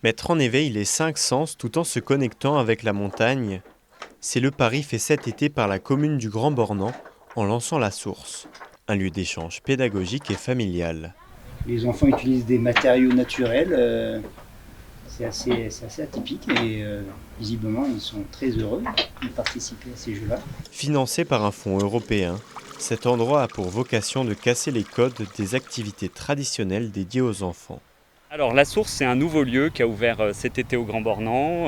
Mettre en éveil les 5 sens tout en se connectant avec la montagne, c'est le pari fait cet été par la commune du Grand Bornand en lançant la source, un lieu d'échange pédagogique et familial. Les enfants utilisent des matériaux naturels, c'est assez atypique et visiblement ils sont très heureux de participer à ces jeux-là. Financé par un fonds européen, cet endroit a pour vocation de casser les codes des activités traditionnelles dédiées aux enfants. Alors la source, c'est un nouveau lieu qui a ouvert cet été au Grand Bornand,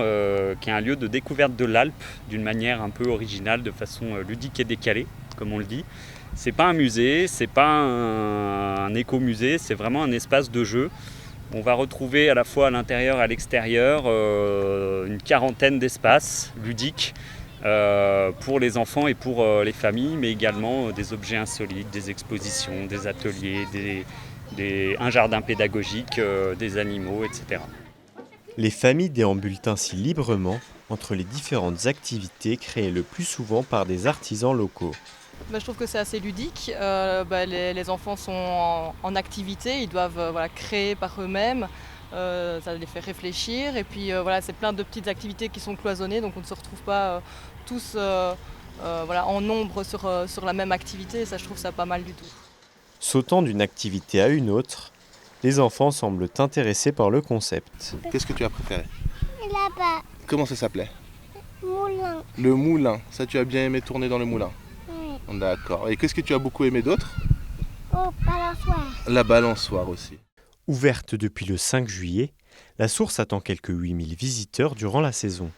qui est un lieu de découverte de l'Alpe d'une manière un peu originale, de façon ludique et décalée, comme on le dit. C'est pas un musée, c'est pas un écomusée, c'est vraiment un espace de jeu. On va retrouver à la fois à l'intérieur et à l'extérieur une quarantaine d'espaces ludiques pour les enfants et pour les familles, mais également des objets insolites, des expositions, des ateliers, un jardin pédagogique, des animaux, etc. Les familles déambulent ainsi librement entre les différentes activités créées le plus souvent par des artisans locaux. Je trouve que c'est assez ludique. Les enfants sont en activité, ils doivent créer par eux-mêmes. Ça les fait réfléchir. Et puis c'est plein de petites activités qui sont cloisonnées, donc on ne se retrouve pas tous en nombre sur la même activité. Et ça, je trouve ça pas mal du tout. Sautant d'une activité à une autre, les enfants semblent intéressés par le concept. Qu'est-ce que tu as préféré? Là-bas, Comment ça s'appelait? moulin. Le moulin. Ça, tu as bien aimé tourner dans le moulin? Oui. D'accord. Et qu'est-ce que tu as beaucoup aimé d'autre? Au balançoire. La balançoire aussi. Ouverte depuis le 5 juillet, la source attend quelques 8000 visiteurs durant la saison.